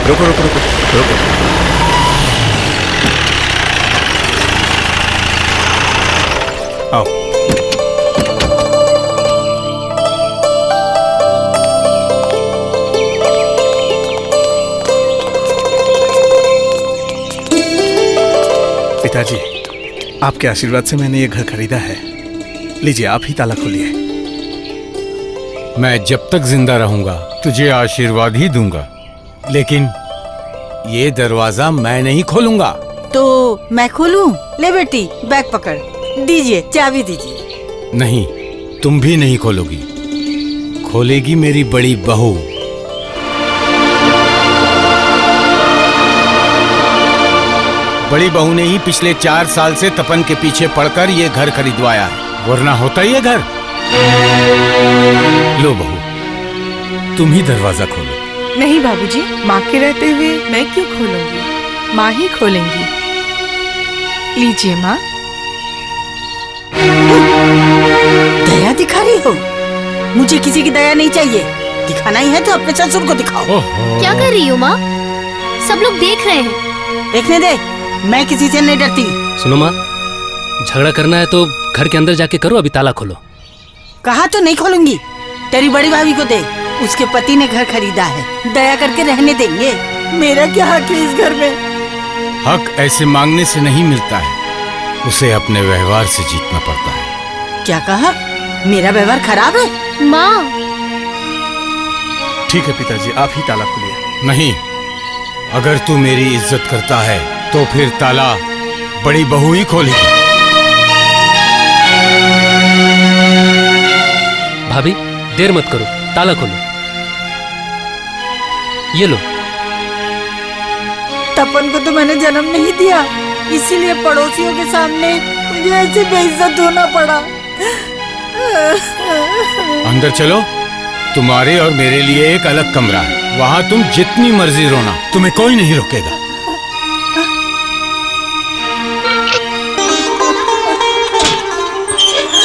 रुको रुको रुको रुको। आओ। पिताजी, आपके आशीर्वाद से मैंने ये घर खरीदा है। लीजिए, आप ही ताला खोलिए। मैं जब तक जिंदा रहूंगा तुझे आशीर्वाद ही दूंगा, लेकिन ये दरवाजा मैं नहीं खोलूंगा। तो मैं खोलूं? ले बेटी, बैग पकड़, दीजिए, चाबी दीजिए। नहीं, तुम भी नहीं खोलोगी, खोलेगी मेरी बड़ी बहू। बड़ी बहू ने ही पिछले 4 साल से तपन के पीछे पड़कर ये घर खरीदवाया है, वरना होता ये घर। लो बहू, तुम ही दरवाजा खोलो। नहीं बाबूजी, माँ के रहते हुए मैं क्यों खोलूंगी, माँ ही खोलेंगी। लीजिए माँ। दया दिखा रही हो? मुझे किसी की दया नहीं चाहिए। दिखाना ही है तो अपने ससुर को दिखाओ। क्या कर रही हो माँ? सब लोग देख रहे हैं। देखने दे, मैं किसी से नहीं डरती। सुनो माँ, झगड़ा करना है तो घर के अंदर जाके करो, अभी ताला खोलो। कहा तो नहीं खोलूंगी। तेरी बड़ी भाभी को दे, उसके पति ने घर खरीदा है, दया करके रहने देंगे। मेरा क्या हक है इस घर में? हक ऐसे मांगने से नहीं मिलता है, उसे अपने व्यवहार से जीतना पड़ता है। क्या कहा? मेरा व्यवहार खराब है? माँ, ठीक है पिताजी, आप ही ताला खोलिए। नहीं, अगर तू मेरी इज्जत करता है तो फिर ताला बड़ी बहू ही खोलेगी। भाभी, देर मत करो, ताला खोलो। ये लो। तपन को तो मैंने जन्म नहीं दिया, इसीलिए पड़ोसियों के सामने मुझे ऐसे बेइज्जत होना पड़ा। अंदर चलो, तुम्हारे और मेरे लिए एक अलग कमरा है, वहाँ तुम जितनी मर्जी रोना, तुम्हें कोई नहीं रोकेगा।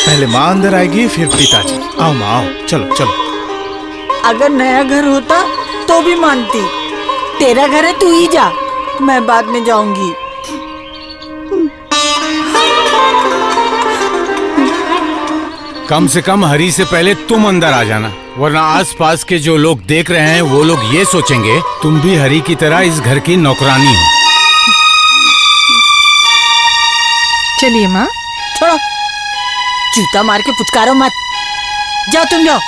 पहले माँ अंदर आएगी, फिर पिताजी। आओ माँ, आओ, चलो चलो। अगर नया घर होता तो भी मानती। तेरा घर है, तू ही जा, मैं बाद में जाऊंगी। कम से कम हरी से पहले तुम अंदर आ जाना, वरना आसपास के जो लोग देख रहे हैं वो लोग ये सोचेंगे तुम भी हरी की तरह इस घर की नौकरानी हो। चलिए माँ। छोड़ो, जूता मार के पुचकारो मत। जाओ, तुम जाओ।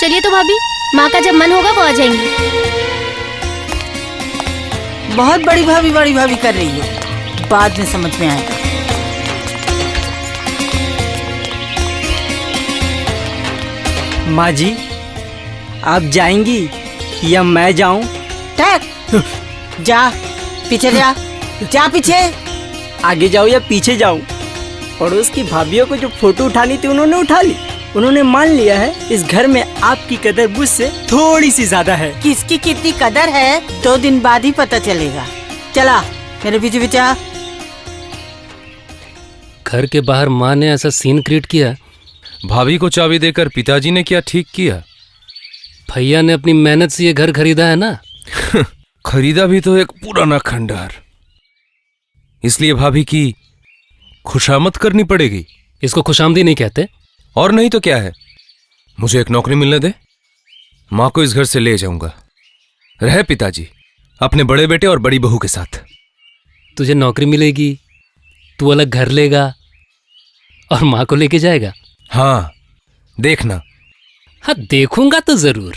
चलिए तो भाभी, माँ का जब मन होगा वो आ जाएंगी। बहुत बड़ी भाभी कर रही हो, बाद में समझ में आएगा। माँ जी, आप जाएंगी या मैं जाऊं? टक, जा पीछे, जा जा पीछे। आगे जाऊं या पीछे जाऊं? पड़ोस की भाभियों को जो फोटो उठानी थी उन्होंने उठा ली। उन्होंने मान लिया है इस घर में आपकी कदर मुझसे थोड़ी सी ज्यादा है। किसकी कितनी कदर है 2 दिन बाद ही पता चलेगा। चला, मेरे पीछे पीछे आ। घर के बाहर माँ ने ऐसा सीन क्रिएट किया। भाभी को चाबी देकर पिताजी ने क्या ठीक किया? भैया ने अपनी मेहनत से ये घर खरीदा है ना। खरीदा भी तो एक पुराना खंडहर, इसलिए भाभी की खुशामद करनी पड़ेगी। इसको खुशामदी नहीं कहते। और नहीं तो क्या है? मुझे एक नौकरी मिलने दे, माँ को इस घर से ले जाऊंगा। रहे पिताजी अपने बड़े बेटे और बड़ी बहू के साथ। तुझे नौकरी मिलेगी, तू अलग घर लेगा और माँ को लेके जाएगा। हाँ, देखना। हाँ, देखूंगा तो जरूर।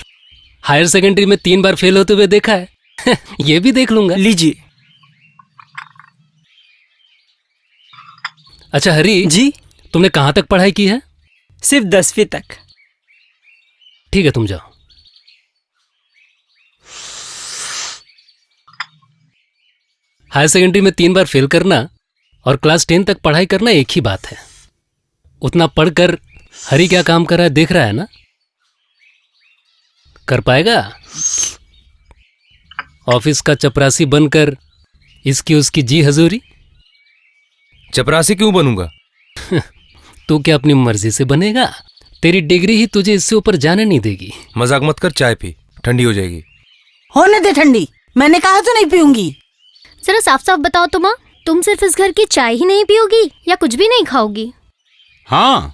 हायर सेकेंडरी में 3 बार फेल होते हुए देखा है। ये भी देख लूंगा। लीजिए। अच्छा हरी जी, तुमने कहाँ तक पढ़ाई की है? सिर्फ 10वीं तक। ठीक है, तुम जाओ। हायर सेकेंडरी में 3 बार फेल करना और क्लास 10 तक पढ़ाई करना एक ही बात है। उतना पढ़कर हरी क्या काम कर रहा है देख रहा है ना। कर पाएगा? ऑफिस का चपरासी बनकर इसकी उसकी जी हजूरी। चपरासी क्यों बनूंगा? तू क्या अपनी मर्जी से बनेगा? तेरी डिग्री ही तुझे इससे ऊपर जाने नहीं देगी। मजाक मत कर, चाय पी, ठंडी हो जाएगी। होने दे ठंडी, मैंने कहा तो नहीं पीऊंगी। जरा साफ साफ बताओ तो माँ, तुम सिर्फ इस घर की चाय ही नहीं पियोगी या कुछ भी नहीं खाओगी? हाँ,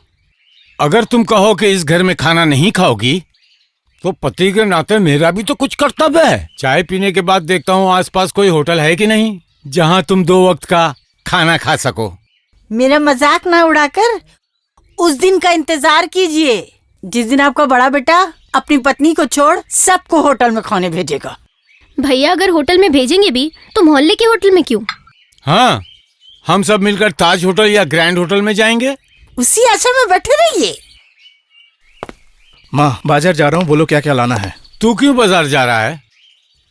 अगर तुम कहो कि इस घर में खाना नहीं खाओगी तो पति के नाते मेरा भी तो कुछ कर्तव्य है। चाय पीने के बाद देखता हूँ आसपास कोई होटल है कि नहीं जहाँ तुम 2 वक्त का खाना खा सको। मेरा मजाक ना उड़ाकर उस दिन का इंतजार कीजिए जिस दिन आपका बड़ा बेटा अपनी पत्नी को छोड़ सबको होटल में खाने भेजेगा। भैया अगर होटल में भेजेंगे भी तो मोहल्ले के होटल में क्यों? हाँ, हम सब मिलकर ताज होटल या ग्रैंड होटल में जाएंगे। उसी आशा में बैठे रहिए। माँ, बाजार जा रहा हूँ, बोलो क्या क्या लाना है। तू क्यों बाजार जा रहा है?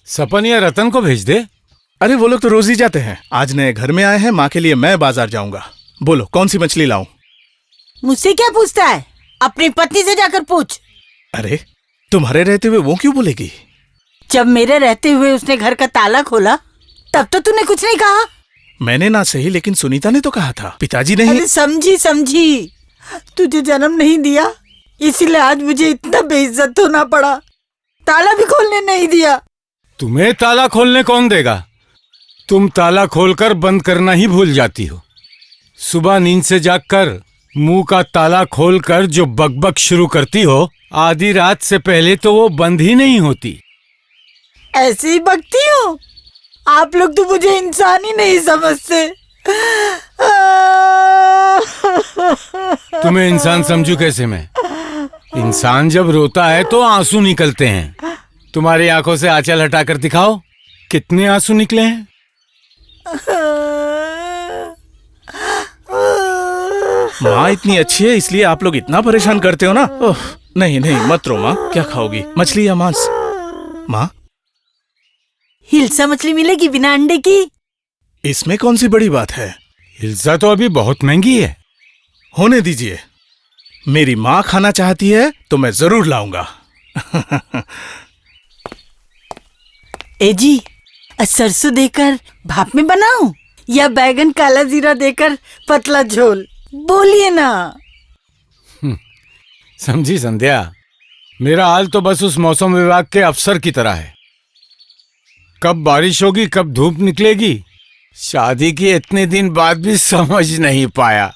सपन या रतन को भेज दे। अरे वो लोग तो रोज ही जाते हैं, आज नए घर में आए हैं, माँ के लिए मैं बाजार जाऊंगा। बोलो कौन सी मछली लाऊं? मुझसे क्या पूछता है? अपनी पत्नी से जाकर पूछ। अरे तुम्हारे रहते हुए वो क्यों बोलेगी? जब मेरे रहते हुए उसने घर का ताला खोला तब तो तूने कुछ नहीं कहा। मैंने ना सही लेकिन सुनीता ने तो कहा था, पिताजी ने ही। अरे समझी, तुझे जन्म नहीं दिया इसीलिए आज मुझे इतना बेइज्जत होना पड़ा। ताला भी खोलने नहीं दिया। तुम्हें ताला खोलने कौन देगा? तुम ताला खोलकर बंद करना ही भूल जाती हो। सुबह नींद से जागकर मुंह का ताला खोलकर जो बकबक शुरू करती हो, आधी रात से पहले तो वो बंद ही नहीं होती। ऐसे ही बकती हो? आप लोग तो मुझे इंसान ही नहीं समझते। तुम्हें इंसान समझू कैसे मैं? इंसान जब रोता है तो आंसू निकलते हैं। तुम्हारी आंखों से आंचल हटाकर दिखाओ, कितने आंसू निकले हैं? माँ इतनी अच्छी है इसलिए आप लोग इतना परेशान करते हो ना। ओह नहीं मत रो माँ, क्या खाओगी, मछली या मांस? माँ, हिल्सा मछली मिलेगी बिना अंडे की? इसमें कौन सी बड़ी बात है? हिल्सा तो अभी बहुत महंगी है। होने दीजिए, मेरी माँ खाना चाहती है तो मैं जरूर लाऊंगा। ए जी, सरसों देकर भाप में बनाऊं या बैगन काला जीरा देकर पतला झोल? बोलिए ना। समझी संध्या, मेरा हाल तो बस उस मौसम विभाग के अफसर की तरह है। कब बारिश होगी कब धूप निकलेगी, शादी के इतने दिन बाद भी समझ नहीं पाया।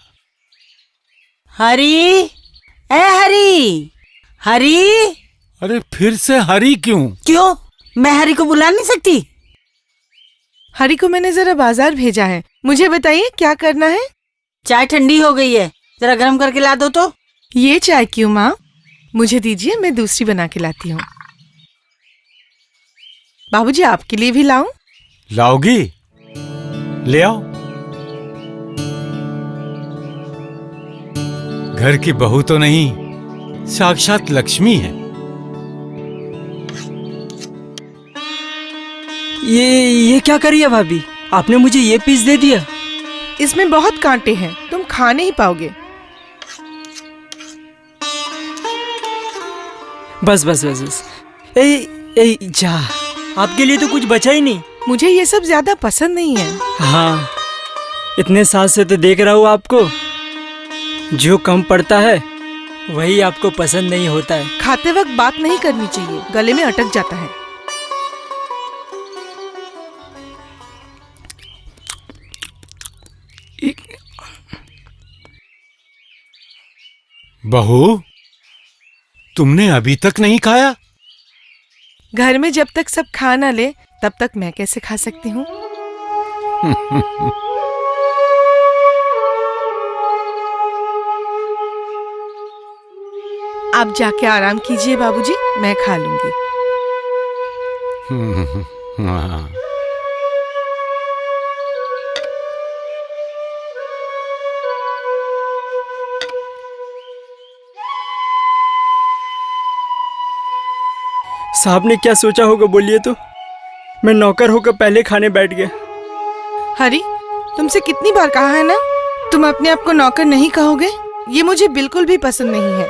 हरी, ए हरी, हरी। अरे फिर से हरी क्यों? क्यों, मैं हरी को बुला नहीं सकती? हरी को मैंने जरा बाजार भेजा है, मुझे बताइए क्या करना है? चाय ठंडी हो गई है, जरा गर्म करके ला दो तो। ये चाय क्यों माँ? मुझे दीजिए, मैं दूसरी बना के लाती हूँ। बाबूजी आपके लिए भी लाऊं? लाओगी? ले आओ। घर की बहू तो नहीं, साक्षात लक्ष्मी है। ये क्या करी है भाभी? आपने मुझे ये पीस दे दिया। इसमें बहुत कांटे हैं, तुम खा नहीं पाओगे। बस। ए जा, आपके लिए तो कुछ बचा ही नहीं। मुझे ये सब ज्यादा पसंद नहीं है। हाँ, इतने साल से तो देख रहा हूँ आपको, जो कम पड़ता है वही आपको पसंद नहीं होता है। खाते वक्त बात नहीं करनी चाहिए, गले में अटक जाता है। बहू, तुमने अभी तक नहीं खाया? घर में जब तक सब खा ना ले तब तक मैं कैसे खा सकती हूँ? आप जाके आराम कीजिए बाबूजी, मैं खा लूंगी। हाँ। साहब ने क्या सोचा होगा बोलिए तो? मैं नौकर होकर पहले खाने बैठ गया। हरी, तुमसे कितनी बार कहा है ना, तुम अपने आप को नौकर नहीं कहोगे। ये मुझे बिल्कुल भी पसंद नहीं है।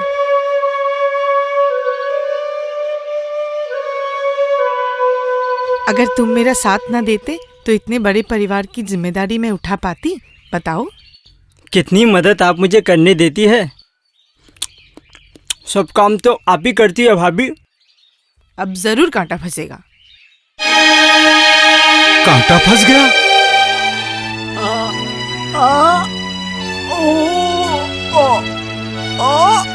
अगर तुम मेरा साथ ना देते तो इतने बड़े परिवार की जिम्मेदारी मैं उठा पाती? बताओ। कितनी मदद आप मुझे करने देती है। सब काम तो आप ही करती है भाभी। अब जरूर कांटा फंसेगा। कांटा फंस गया।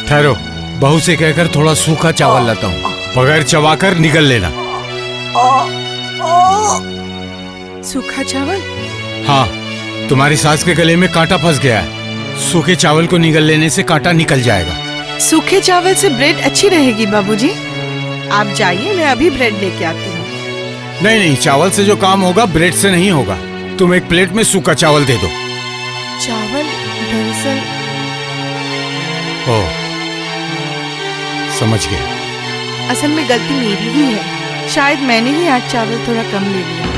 ठहरो, बहू से कहकर थोड़ा सूखा चावल लाता हूँ, बगैर चबाकर निगल लेना। सूखा चावल? हाँ, तुम्हारी सास के गले में कांटा फंस गया है। सूखे चावल को निगल लेने से कांटा निकल जाएगा। सूखे चावल से ब्रेड अच्छी रहेगी बाबूजी। आप जाइए, मैं अभी ब्रेड लेके आती हूँ। नहीं नहीं, चावल से जो काम होगा ब्रेड से नहीं होगा। तुम एक प्लेट में सूखा चावल दे दो। चावल? दरअसल ओ, समझ गया। असल में गलती मेरी ही है। शायद मैंने ही आज चावल थोड़ा कम ले लिया।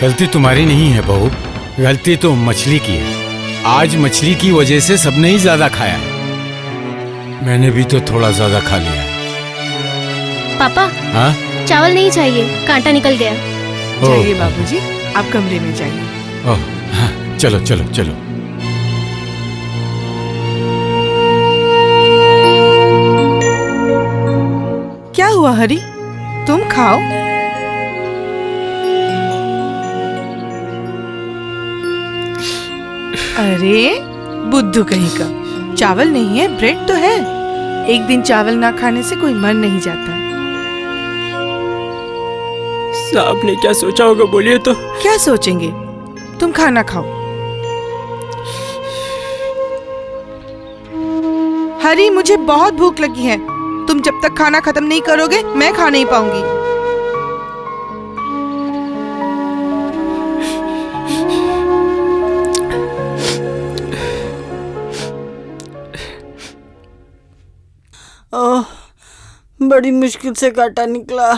गलती तुम्हारी नहीं है बहू, गलती तो मछली की है। आज मछली की वजह से सबने ही ज्यादा खाया, मैंने भी तो थोड़ा ज्यादा खा लिया। पापा, हाँ? चावल नहीं चाहिए, कांटा निकल गया। जाइए बाबूजी, आप कमरे में जाइए। ओह, हाँ, चलो चलो चलो। क्या हुआ हरी, तुम खाओ। अरे बुद्धू कहीं का, चावल नहीं है, ब्रेड तो है। एक दिन चावल ना खाने से कोई मर नहीं जाता। साहब ने क्या सोचा होगा, बोलिए तो। क्या सोचेंगे, तुम खाना खाओ। हरी, मुझे बहुत भूख लगी है। तुम जब तक खाना खत्म नहीं करोगे मैं खा नहीं पाऊंगी। ओह, बड़ी मुश्किल से कांटा निकला।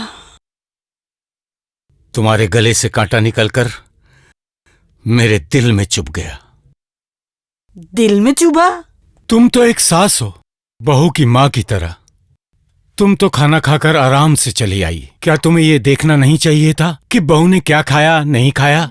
तुम्हारे गले से कांटा निकलकर मेरे दिल में चुभ गया। दिल में चुभा? तुम तो एक सास हो, बहू की माँ की तरह। तुम तो खाना खाकर आराम से चली आई। क्या तुम्हें ये देखना नहीं चाहिए था कि बहू ने क्या खाया नहीं खाया?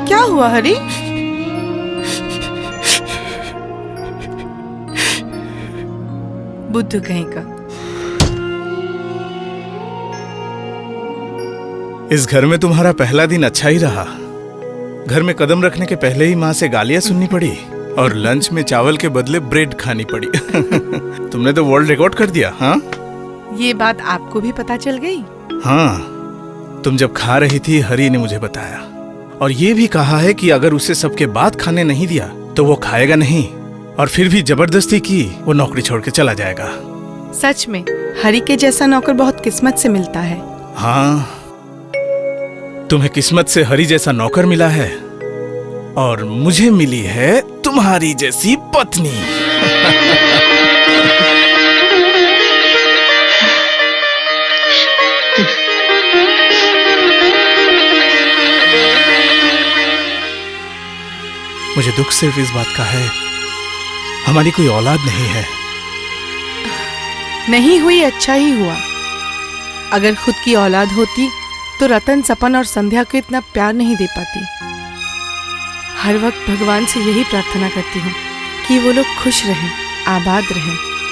क्या हुआ हरी? बुद्धू कहीं का। इस घर में तुम्हारा पहला दिन अच्छा ही रहा। घर में कदम रखने के पहले ही माँ से गालियां सुननी पड़ी और लंच में चावल के बदले ब्रेड खानी पड़ी। तुमने तो वर्ल्ड रिकॉर्ड कर दिया। हाँ, ये बात आपको भी पता चल गई? हाँ, तुम जब खा रही थी हरी ने मुझे बताया, और ये भी कहा है कि अगर उसे सबके बाद खाने नहीं दिया तो वो खाएगा नहीं, और फिर भी जबरदस्ती की वो नौकरी छोड़ के चला जाएगा। सच में हरी के जैसा नौकर बहुत किस्मत से मिलता है। हाँ, तुम्हें किस्मत से हरी जैसा नौकर मिला है और मुझे मिली है तुम्हारी जैसी पत्नी। मुझे दुख सिर्फ इस बात का है, हमारी कोई औलाद नहीं है। नहीं हुई, अच्छा ही हुआ। अगर खुद की औलाद होती तो रतन, सपन और संध्या को इतना प्यार नहीं दे पाती। हर वक्त भगवान से यही प्रार्थना करती हूँ कि वो लोग खुश रहें, आबाद रहें।